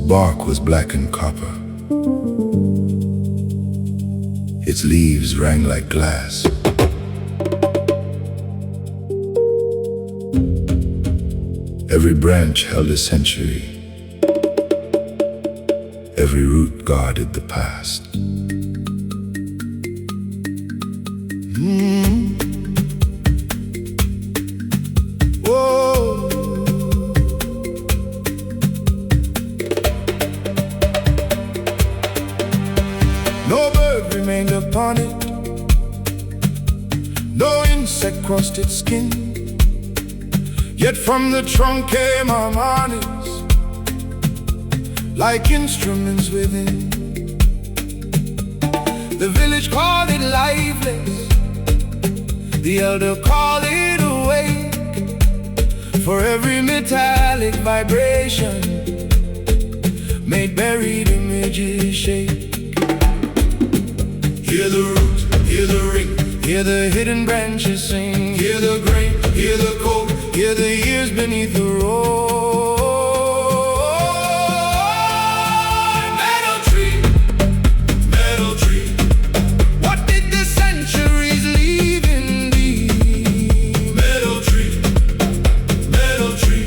bark was black and copper. Its leaves rang like glass. Every branch held a century. Every root guarded the past. Whoa. No bird remained upon it. No insect crossed its skin. Yet from the trunk came harmonies, like instruments within. The village called it lifeless, the elder called it awake. For every metallic vibration made buried images shake. Hear the root, hear the ring, hear the hidden branches sing. Hear the grain, hear the cold, hear the years beneath the road. Metal tree, metal tree. What did the centuries leave in thee? Metal tree, metal tree.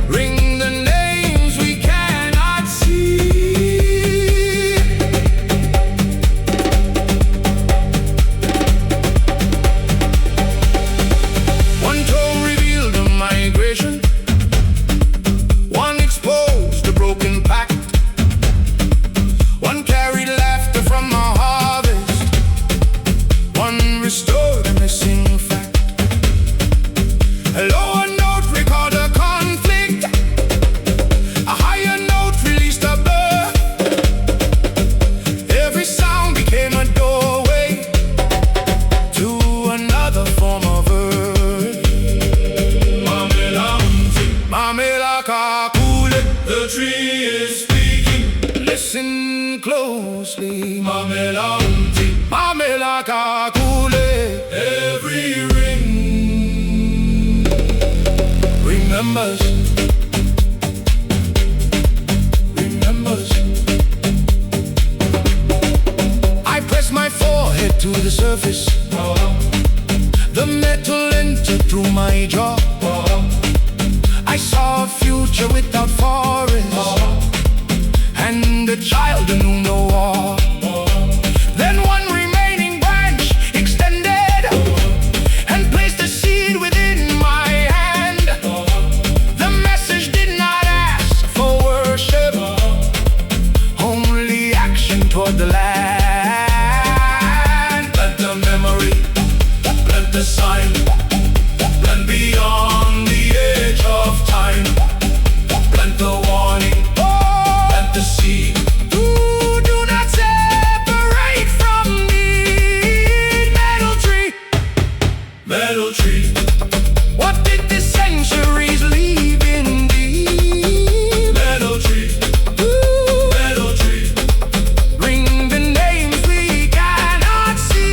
Ring the names we cannot see. One toe revealed a migration. One exposed a broken pact. One carried laughter from a harvest. One restored a missing fact. A lower note recalled a conflict. A higher note released a birth. Every sound became a doorway to another form of earth. Mamela kakule, the tree is speaking. Listen closely. Mamela kakule, every ring remembers, remembers. I press my forehead to the surface. The metal entered through my jaw. I saw a future without forest, and a child who knew no war. Then one remaining branch extended and placed a seed within my hand. The message did not ask for worship, only action toward the land. Plant the memory, plant the sign, plant beyond the edge of time. Plant the warning, plant the seed. Do not separate from me. Metal tree, metal tree. What did the centuries leave in thee? Metal tree, metal tree. Ring the names we cannot see.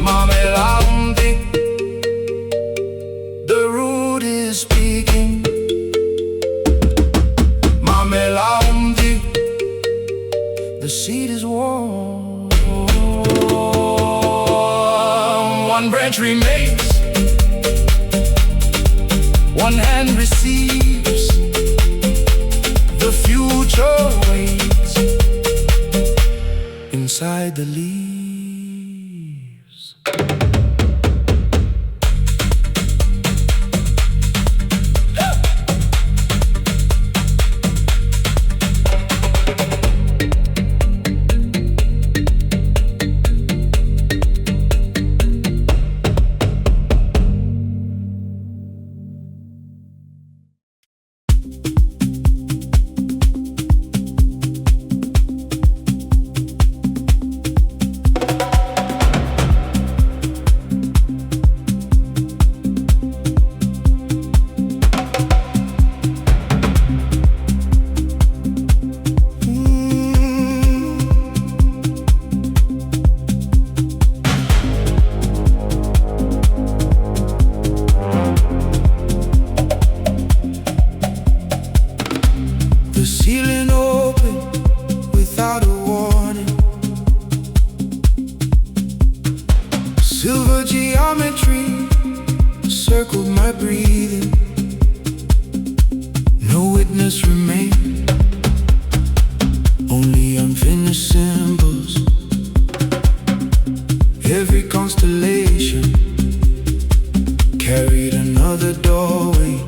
Mamelaundi, the root is speaking. Mamelaundi, the seed is warm. One branch remains, one hand receives. The future waits inside the leaves. try breathing, no witness remained, only unfinished symbols. Every constellation carried another doorway.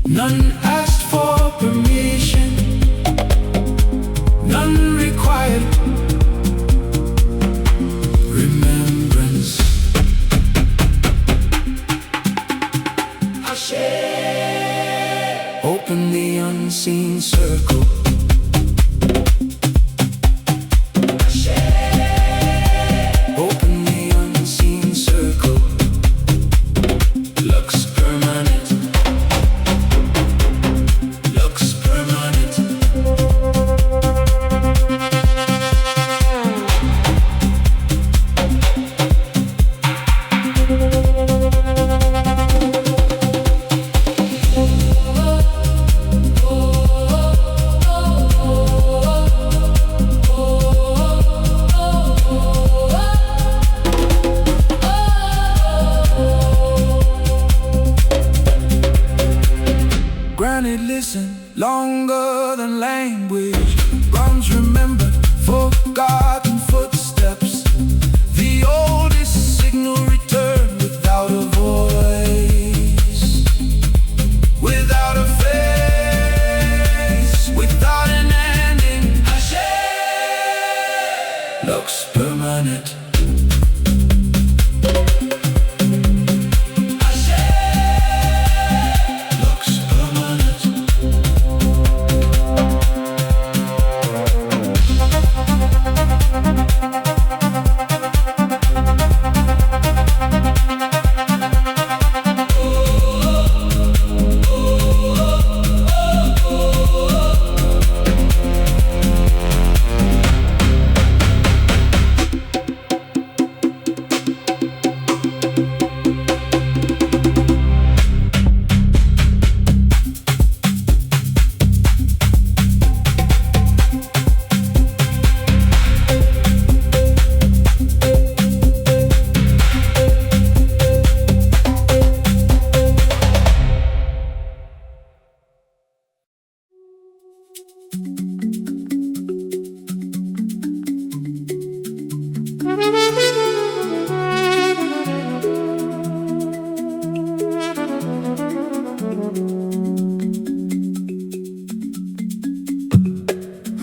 None asked for permission, none required remembrance. Open the unseen circle. Open the unseen circle. Looks permanent. Looks permanent. Granted, listen, longer than language. Grounds remembered, forgotten footsteps. The oldest signal returned without a voice, without a face, without an ending. Hashem looks permanent.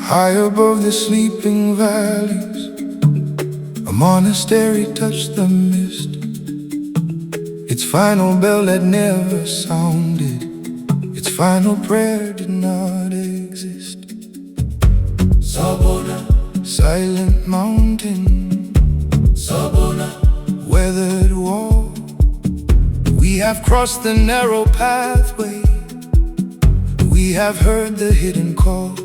High above the sleeping valleys, a monastery touched the mist. Its final bell had never sounded, its final prayer did not exist. Sabona, silent mountain, Sabona, weathered wall. We have crossed the narrow pathway, we have heard the hidden call.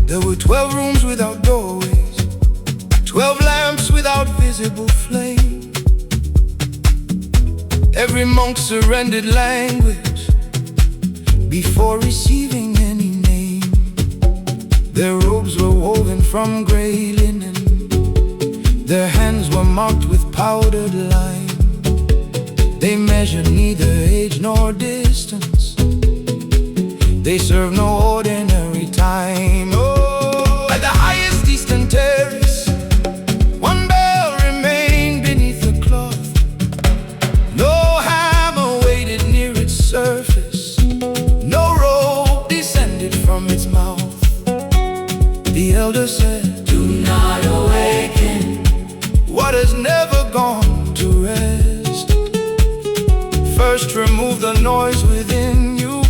There were 12 rooms without doorways, 12 lamps without visible flame. Every monk surrendered language before receiving any name. Their robes were woven from gray linen, their hands were marked with powdered lime. They measured neither age nor distance, they served no ordinary time. At the highest eastern terrace, one bell remained beneath the cloth. No hammer waited near its surface, no rope descended from its mouth. The elder said, "Do not awaken what has never gone to rest. First remove the noise within you,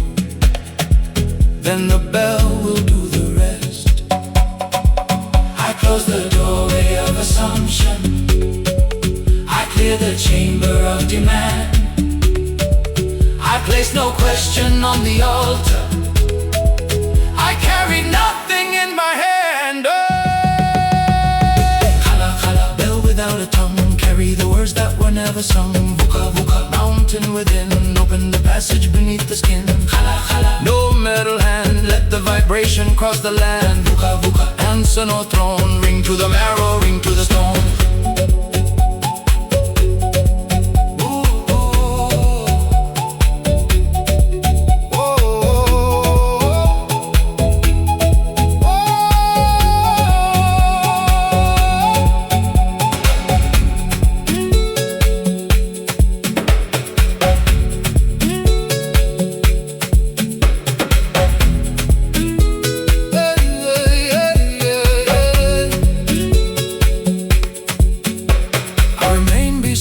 then the bell will do the rest." I close the doorway of assumption, I clear the chamber of demand. I place no question on the altar, I carry nothing in my hand. Kala kala, bell without a tongue, carry the words that were never sung. Vuka vuka, mountain within, open the passage beneath the skin. Kala kala, no metal hand, let the vibration cross the land. Vuka vuka, answer no throne, ring to the marrow, ring to the stone.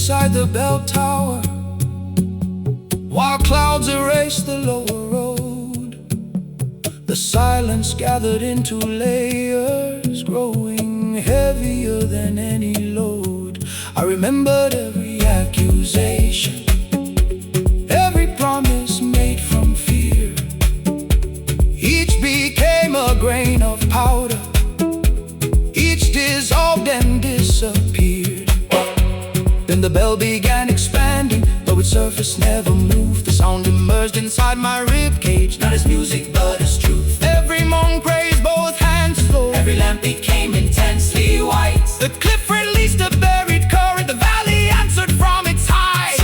beside the bell tower, while clouds erased the lower road. The silence gathered into layers, growing heavier than any load. I remembered every accusation, every promise made from fear. Each became a grain of powder, each dissolved and disappeared. Then the bell began expanding, though its surface never moved. The sound emerged inside my ribcage, not as music but as truth. Every monk raised both hands slow, every lamp became intensely white. The cliff released a buried current, the valley answered from its height.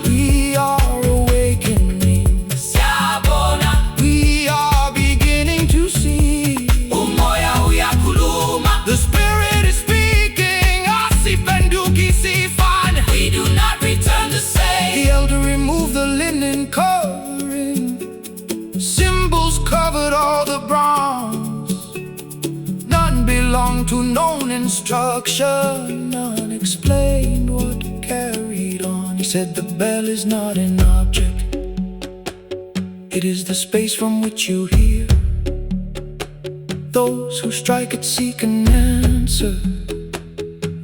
We are awakening, we are beginning to see. The spirit is speaking, we do not return the same. The elder removed the linen covering, symbols covered all the bronze. None belonged to known instruction, none explained what carried on. He said the bell is not an object, it is the space from which you hear. Those who strike it seek an answer,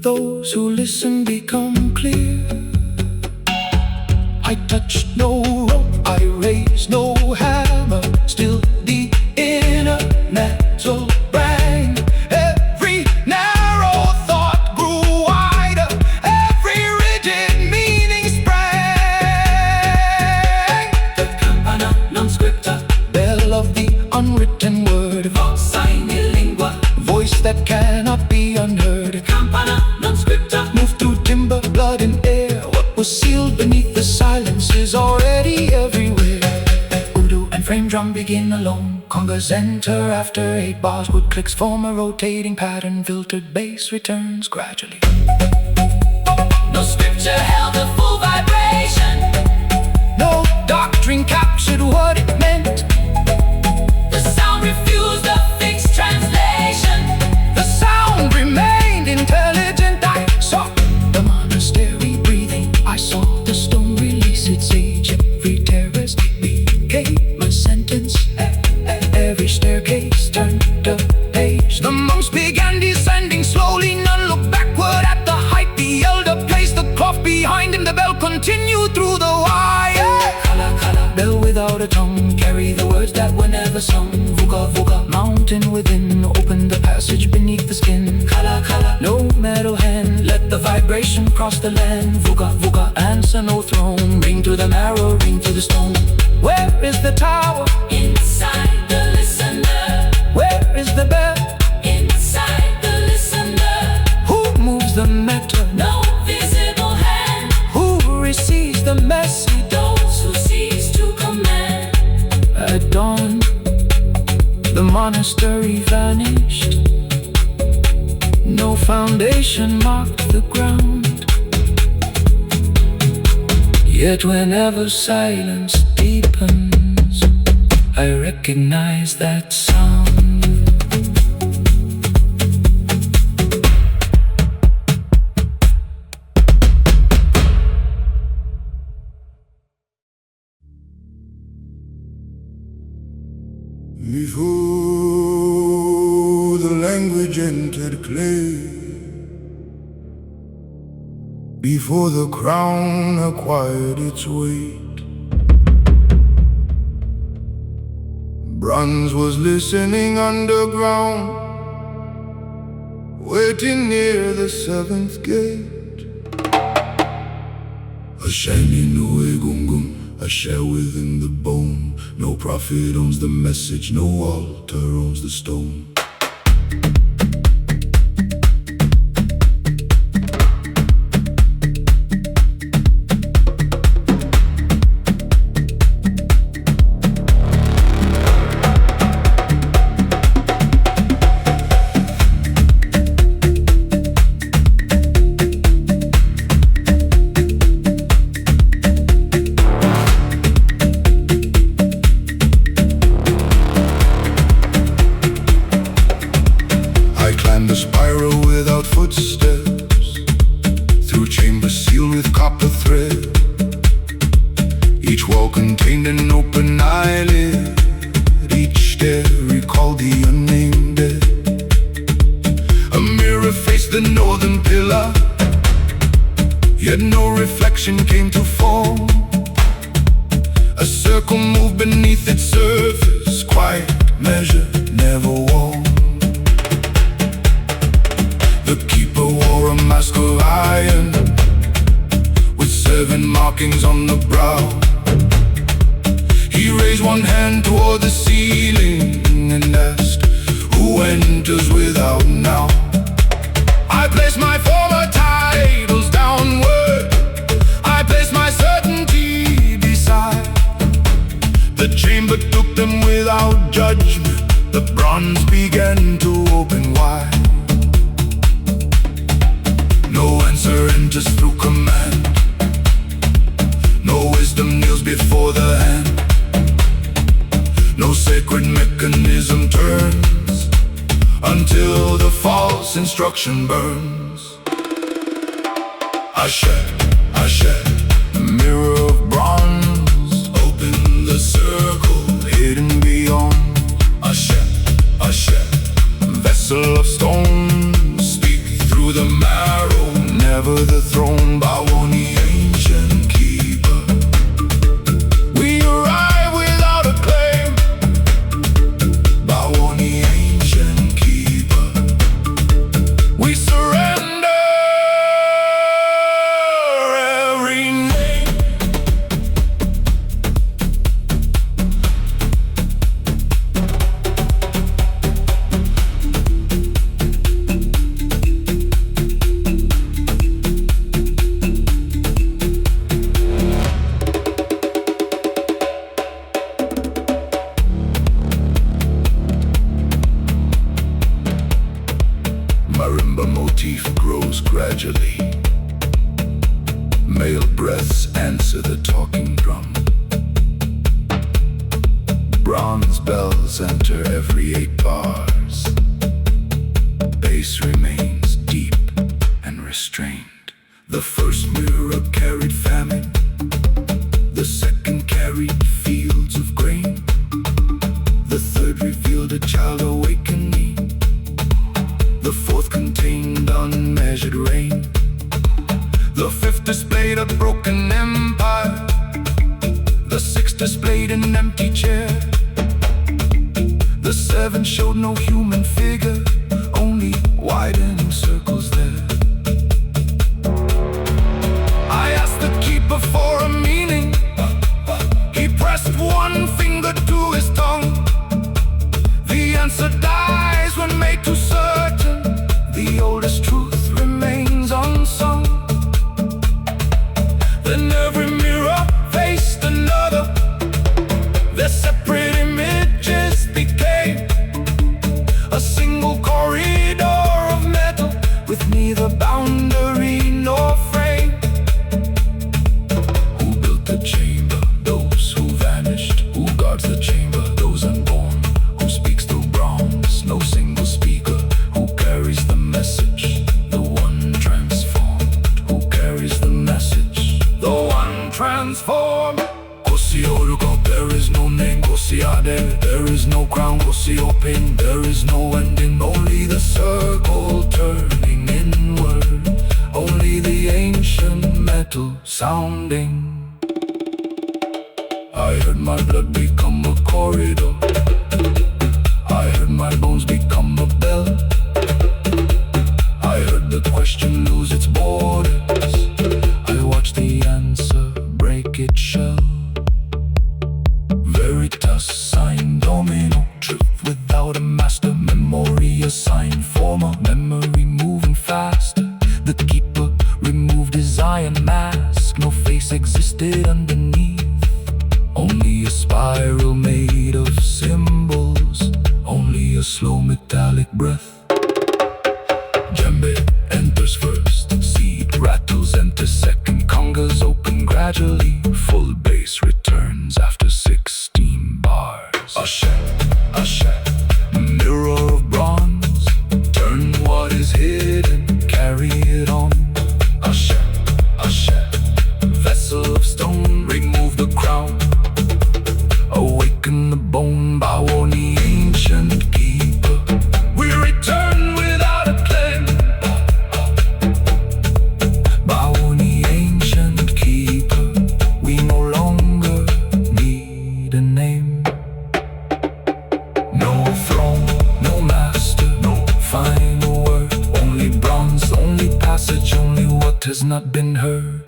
those who listen become clear. I touched no rope, I raised no hammer, still the inner metal rang. Every narrow thought grew wider, every rigid meaning sprang. The campana non scripta, bell of the unwritten word, vox in lingua, voice that cannot be unheard. Campana non scripta, moved through timber, blood and air. What was sealed beneath the silence is already everywhere. Udu and frame drum begin alone, congas enter after 8 bars. Wood clicks form a rotating pattern, filtered bass returns gradually. No scripture held a full vibration, no doctrine captured what it meant. The sound refused a fixed translation, the sound remained intelligent. I saw the monastery breathing, I saw the stone release its age. Every terrace became a sentence, every staircase turned a page. The monks began descending slowly, none looked backward at the height. The elder placed the cloth behind him, the bell continued through the wire. Kala kala, bell without a tongue, carry the words that were never sung. Vuga vuga, mountain within, open the passage beneath the skin. Kala kala, no metal hand, let the vibration cross the land. Vuga vuga, answer no throne, ring to the marrow, ring to the stone. Where is the tower? Inside the listener. Where is the bell? Inside the listener. Who moves the metal? No visible hand. Who receives the message? Those who cease to command. At dawn, the monastery vanished, no foundation marked the ground. Yet whenever silence deepens, I recognize that sound. Before the language entered clay, before the crown acquired its weight, bronze was listening underground, waiting near the 7th gate. A shining away gum a shell within the bone. No prophet owns the message, no altar owns the stone. sealed with copper thread. Each wall contained an open eyelid. Each stair recalled the unnamed dead. A mirror faced the northern pillar, yet no reflection came to form. A circle moved beneath its surface, quiet, measured, never warm. The keeper wore a mask of iron, with 7 markings on the brow. He raised one hand toward the ceiling and asked, "Who enters without now?" I placed my former titles downward. I placed my certainty beside. The chamber took them without judgment. The bronze began to open wide. No answer enters through command. No wisdom kneels before the hand. No sacred mechanism turns until the false instruction burns. Ashe, Ashe, the mirror of bronze, open the circle hidden beyond. Ashe, Ashe, vessel of stone, speak through the marrow, never the throne. Bawoni, ancient keeper, we arrive without a claim. Bawoni, ancient keeper, we surrender every name. Marimba motif grows gradually. Male breaths answer the talking drum. Bronze bells enter every 8 bars. Bass remains deep and restrained. The first mirror carried famine. The second carried fields of grain. The third revealed a child awakening. The fourth contained unmeasured rain. The fifth displayed a broken empire. The sixth displayed an empty chair. The seventh showed no human figure, only widening circles there. I asked the keeper for a meaning. He pressed one finger to his tongue. The answer dies when made too certain. The oldest truth remains unsung. Then every mirror faced another. Their separate images became a single corridor of metal, with neither boundary nor frame. Who built the chamber? Those who vanished. Who guards the chamber? Those unborn. Who speaks through bronze? No single speaker. Who carries the message? The one transformed. Who carries the message? The one transformed. Kosi Oruko, there is no name. Kosi Ade, there is no crown. Kosi Opin, there is no ending. Only the circle turning inward. Only the ancient metal sounding. I heard my blood become a corridor. I heard my bones become a bell. I heard the question lose its borders. I watched the answer break its shell. Veritas, sign, domino, truth without a master. Memory assigned, former memory moving faster. The keeper removed his iron mask. No face existed underneath, only a spiral made of symbols. Only a slow metallic breath. Djembe enters first, seed rattles enter second. Congas open gradually, full bass returns after 16 bars. Ashe, Ashe, mirror of bronze, turn what is hidden, carry it on. Ashe, Ashe, heard.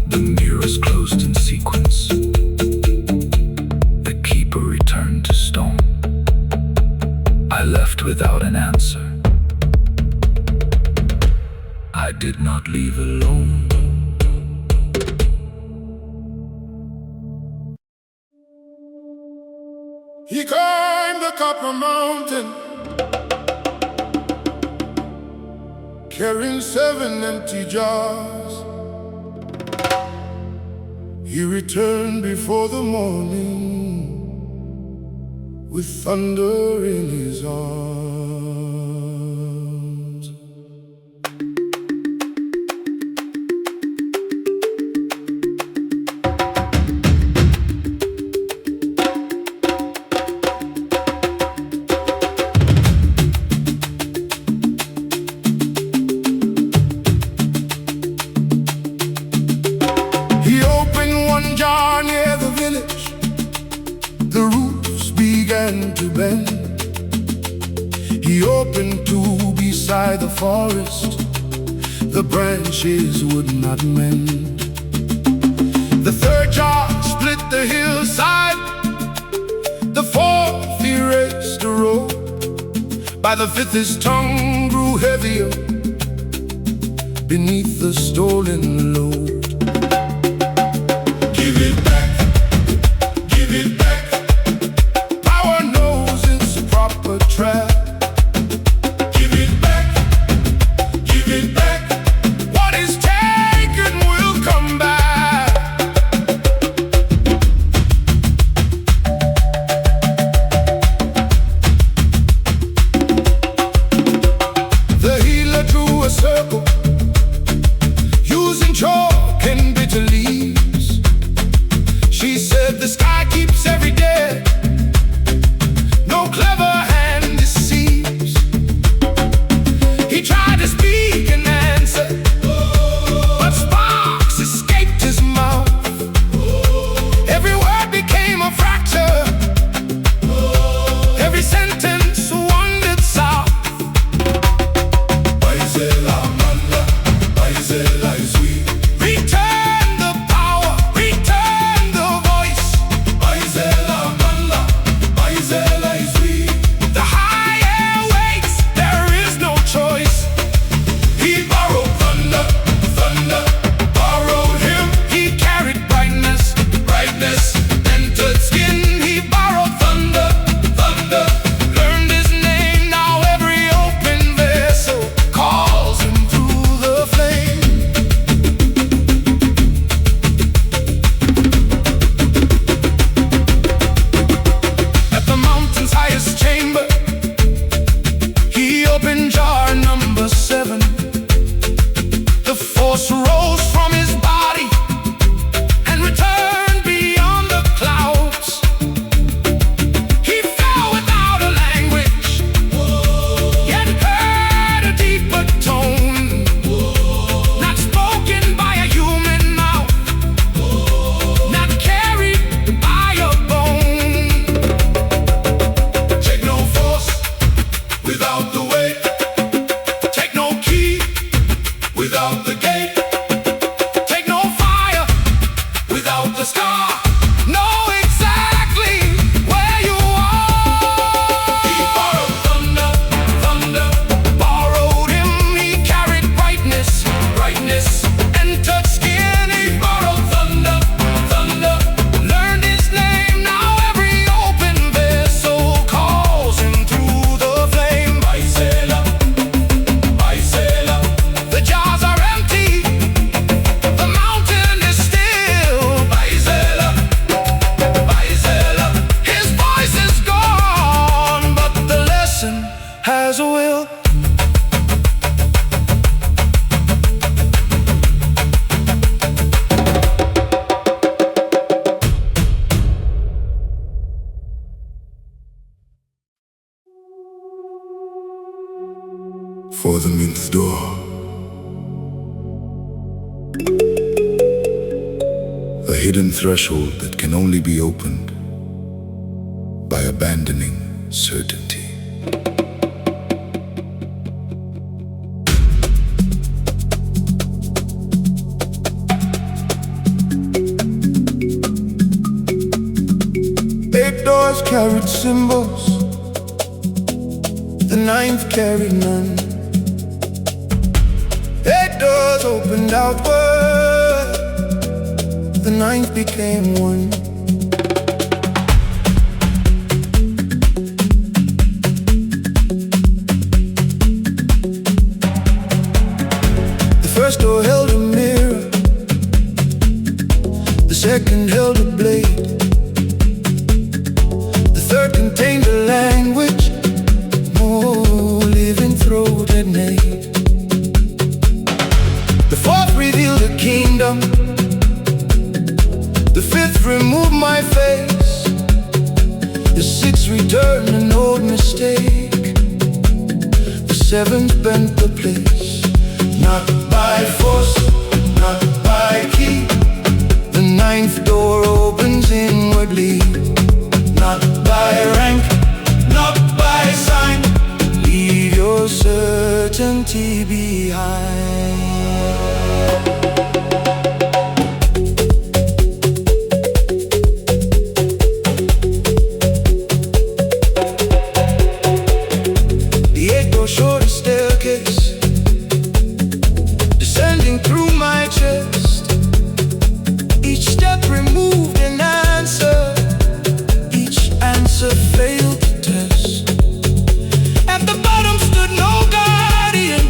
The mirrors closed in sequence. The keeper returned to stone. I left without an answer. I did not leave alone. He climbed the Copper Mountain, carrying 7 empty jars. He returned before the morning, with thunder in his arms. He opened one jar near the village. The roofs began to bend. He opened two beside the forest. The branches would not mend. The third jar split the hillside. The fourth erased the road. By the fifth his tongue grew heavier beneath the stolen load. Give it back, give it back. Power knows its proper track. Give it back, give it back. What is taken will come back. The healer drew a circle, using chalk and bitter leaves. She said the sky keeps every day. No clever hand deceives. He tried to speak an answer, but sparks escaped his mouth. Every word became a fracture. Every sentence wandered south. Return the power, return the voice. The higher waits, there is no choice. He borrowed thunder, thunder borrowed him. He carried brightness, brightness entered skin. He borrowed thunder, thunder learned his name. Now every open vessel calls him through the flame. At the mountain's highest chamber, he opened jar number 7. The force rose from his body and returned beyond the clouds. He fell without a language, yet heard a deeper tone, not spoken by a human mouth, not carried by a bone. Take no force without the weight. Take no key without the gate. Take no fire without the scar. Know exactly where you are. He borrowed thunder, thunder borrowed him. He carried brightness, brightness entered skin. He borrowed thunder, thunder learned his name. Now every open vessel calls him through the flame. The jars are empty, the mountain is still. His voice is gone, but the lesson has a will. For the minth door, a hidden threshold that can only be opened by abandoning certainty. carried symbols, the ninth carried none. 8 doors opened outward, the ninth became one. The first door held a mirror, the second held a blade, the third contained a language no living throat had made. The fourth revealed a kingdom, the fifth removed my face, the sixth returned an old mistake, the seventh bent the place. Not by force, not by key, the ninth door opens inwardly. Not by rank, not by sign, leave your certainty behind. The 8th door showed a staircase descending through my chest. Each step removed an answer, each answer failed to test. At the bottom stood no guardian,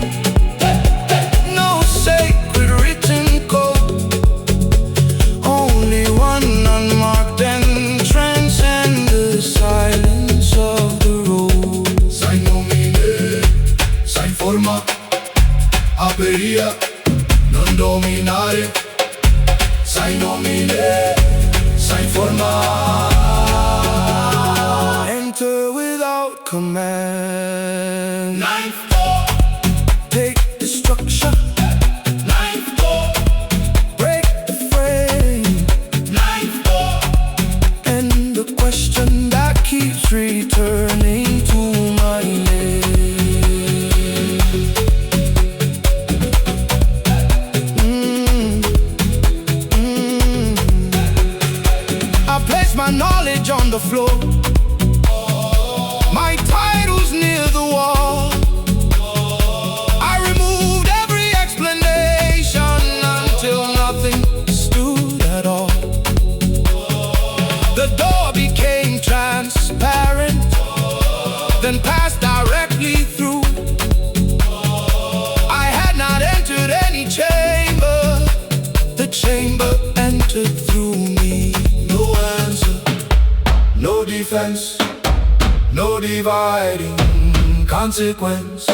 no sacred written code, only one unmarked entrance and the silence of the road. Sai nomine, sai forma, aperia, non dominare. Sai nomine, sai forma, enter without command. Ninth door, take the structure. Ninth door, break the frame. Ninth door, and the question that keeps returning to my name. My knowledge on the floor, my titles near the wall. I removed every explanation until nothing stood at all. The door became transparent, then passed directly through. I had not entered any chamber, the chamber entered through me. No answer, no defense, no dividing consequence,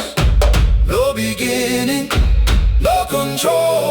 no beginning, no control.